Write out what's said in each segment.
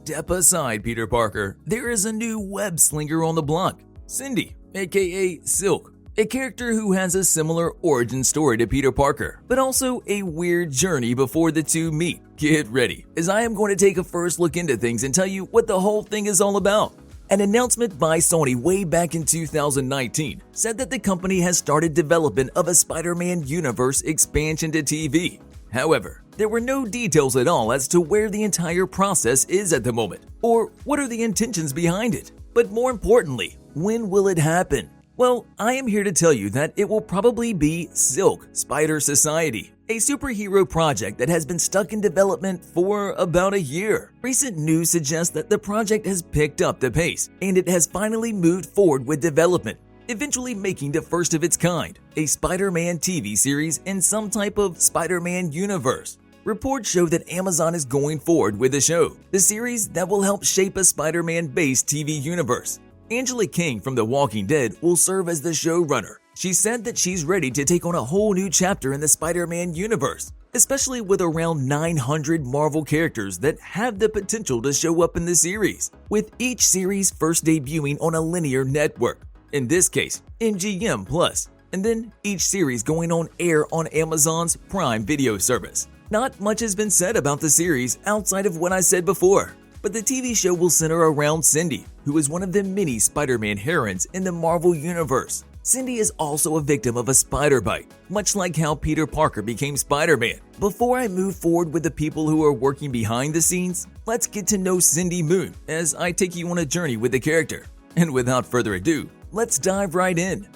Step aside, Peter Parker. There is a new web slinger on the block, Cindy, aka Silk, a character who has a similar origin story to Peter Parker, but also a weird journey before the two meet. Get ready, as I am going to take a first look into things and tell you what the whole thing is all about. An announcement by Sony way back in 2019 said that the company has started development of a Spider-Man universe expansion to TV. However, there were no details at all as to where the entire process is at the moment, or what are the intentions behind it. But more importantly, when will it happen? Well, I am here to tell you that it will probably be Silk Spider Society, a superhero project that has been stuck in development for about a year. Recent news suggests that the project has picked up the pace, and it has finally moved forward with development, eventually making the first of its kind, a Spider-Man TV series in some type of Spider-Man universe. Reports show that Amazon is going forward with the show, the series that will help shape a Spider-Man-based TV universe. Angela King from The Walking Dead will serve as the showrunner. She said that she's ready to take on a whole new chapter in the Spider-Man universe, especially with around 900 Marvel characters that have the potential to show up in the series, with each series first debuting on a linear network, in this case, MGM+, and then each series going on air on Amazon's Prime Video service. Not much has been said about the series outside of what I said before, but the TV show will center around Cindy, who is one of the many Spider-Man heroines in the Marvel Universe. Cindy is also a victim of a spider bite, much like how Peter Parker became Spider-Man. Before I move forward with the people who are working behind the scenes, let's get to know Cindy Moon as I take you on a journey with the character. And without further ado, let's dive right in.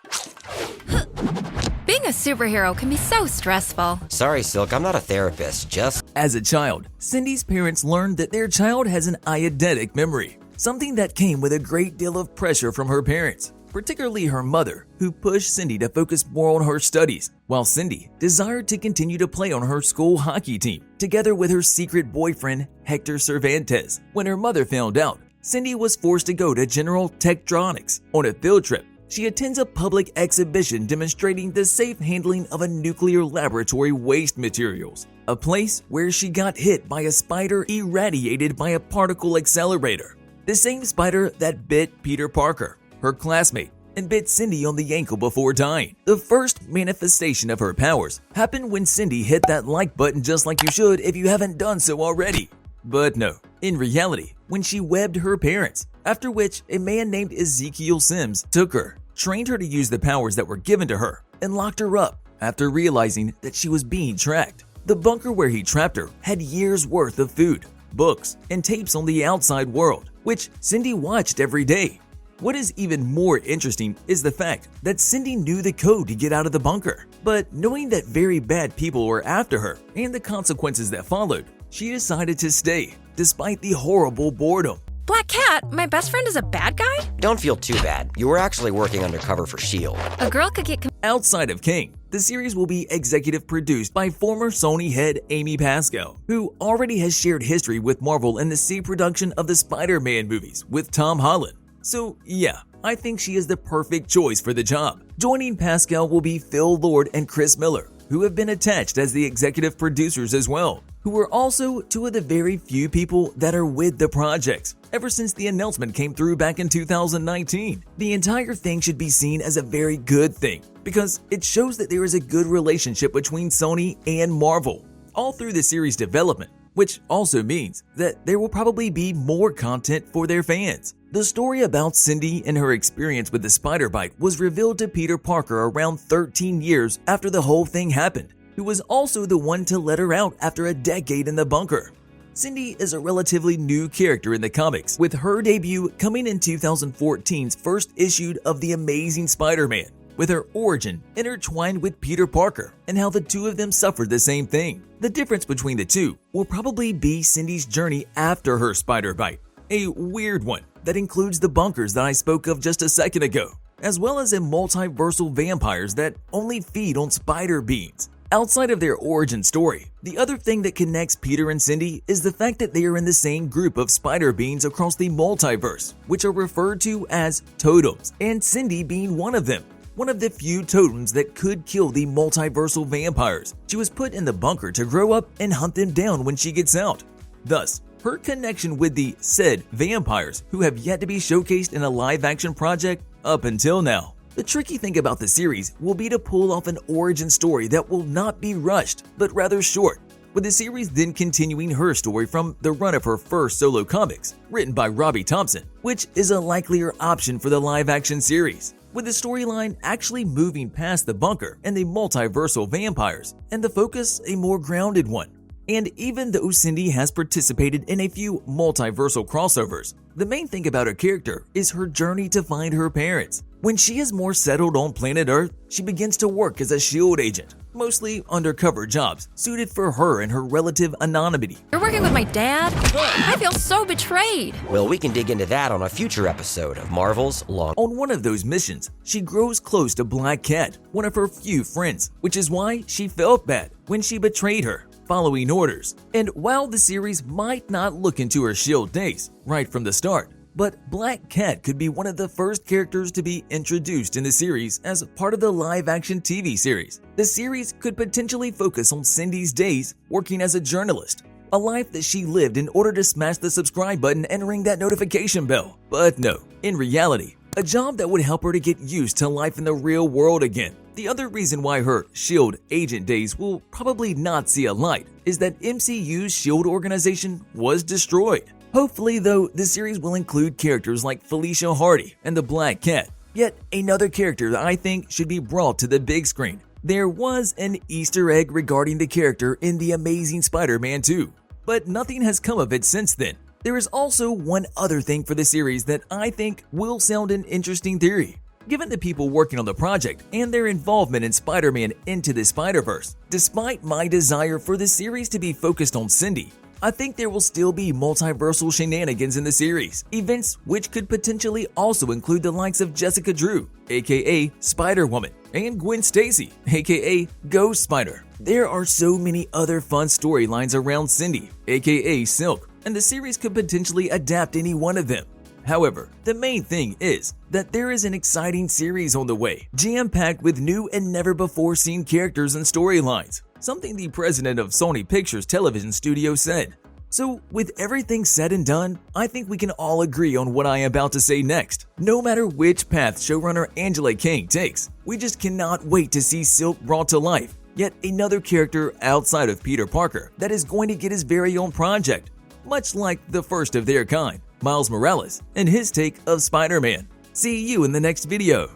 Being a superhero can be so stressful. Sorry, Silk, I'm not a therapist, just… As a child, Cindy's parents learned that their child has an eidetic memory, something that came with a great deal of pressure from her parents, particularly her mother, who pushed Cindy to focus more on her studies, while Cindy desired to continue to play on her school hockey team, together with her secret boyfriend, Hector Cervantes. When her mother found out, Cindy was forced to go to General Tektronics on a field trip. She attends a public exhibition demonstrating the safe handling of a nuclear laboratory waste materials, a place where she got hit by a spider irradiated by a particle accelerator, the same spider that bit Peter Parker, her classmate, and bit Cindy on the ankle before dying. The first manifestation of her powers happened when Cindy hit that like button just like you should if you haven't done so already. But no, in reality, when she webbed her parents, after which a man named Ezekiel Sims took her, trained her to use the powers that were given to her, and locked her up after realizing that she was being tracked. The bunker where he trapped her had years' worth of food, books, and tapes on the outside world, which Cindy watched every day. What is even more interesting is the fact that Cindy knew the code to get out of the bunker, but knowing that very bad people were after her and the consequences that followed, she decided to stay, despite the horrible boredom. Black Cat, my best friend is a bad guy? Don't feel too bad. You were actually working undercover for S.H.I.E.L.D. A girl could get Outside of King, the series will be executive produced by former Sony head Amy Pascal, who already has shared history with Marvel in the C-production of the Spider-Man movies with Tom Holland. So yeah, I think she is the perfect choice for the job. Joining Pascal will be Phil Lord and Chris Miller, who have been attached as the executive producers as well, who are also two of the very few people that are with the projects ever since the announcement came through back in 2019. The entire thing should be seen as a very good thing because it shows that there is a good relationship between Sony and Marvel all through the series development, which also means that there will probably be more content for their fans. The story about Cindy and her experience with the spider bite was revealed to Peter Parker around 13 years after the whole thing happened, who was also the one to let her out after a decade in the bunker. Cindy is a relatively new character in the comics, with her debut coming in 2014's first issue of The Amazing Spider-Man, with her origin intertwined with Peter Parker and how the two of them suffered the same thing. The difference between the two will probably be Cindy's journey after her spider bite, a weird one that includes the bunkers that I spoke of just a second ago, as well as a multiversal vampires that only feed on spider beans. Outside of their origin story, the other thing that connects Peter and Cindy is the fact that they are in the same group of spider beings across the multiverse, which are referred to as totems, and Cindy being one of them. One of the few totems that could kill the multiversal vampires. She was put in the bunker to grow up and hunt them down when she gets out. Thus, her connection with the said vampires who have yet to be showcased in a live-action project up until now. The tricky thing about the series will be to pull off an origin story that will not be rushed, but rather short, with the series then continuing her story from the run of her first solo comics, written by Robbie Thompson, which is a likelier option for the live-action series, with the storyline actually moving past the bunker and the multiversal vampires, and the focus a more grounded one. And even though Cindy has participated in a few multiversal crossovers, the main thing about her character is her journey to find her parents. When she is more settled on planet Earth, she begins to work as a SHIELD agent, mostly undercover jobs suited for her and her relative anonymity. You're working with my dad? I feel so betrayed. Well, we can dig into that on a future episode of Marvel's Long. On one of those missions, she grows close to Black Cat, one of her few friends, which is why she felt bad when she betrayed her, following orders. And while the series might not look into her SHIELD days right from the start, but Black Cat could be one of the first characters to be introduced in the series as part of the live-action TV series. The series could potentially focus on Cindy's days working as a journalist, a life that she lived in order to smash the subscribe button and ring that notification bell. But no, in reality, a job that would help her to get used to life in the real world again. The other reason why her SHIELD agent days will probably not see a light is that MCU's SHIELD organization was destroyed. Hopefully, though, the series will include characters like Felicia Hardy and the Black Cat. Yet another character that I think should be brought to the big screen. There was an Easter egg regarding the character in The Amazing Spider-Man 2, but nothing has come of it since then. There is also one other thing for the series that I think will sound an interesting theory. Given the people working on the project and their involvement in Spider-Man Into the Spider-Verse, despite my desire for the series to be focused on Cindy, I think there will still be multiversal shenanigans in the series, events which could potentially also include the likes of Jessica Drew, aka Spider-Woman, and Gwen Stacy, aka Ghost Spider. There are so many other fun storylines around Cindy, aka Silk, and the series could potentially adapt any one of them. However, the main thing is that there is an exciting series on the way, jam-packed with new and never-before-seen characters and storylines, something the president of Sony Pictures Television Studio said. So, with everything said and done, I think we can all agree on what I am about to say next. No matter which path showrunner Angela Kang takes, we just cannot wait to see Silk brought to life, yet another character outside of Peter Parker that is going to get his very own project, much like the first of their kind, Miles Morales, and his take of Spider-Man. See you in the next video.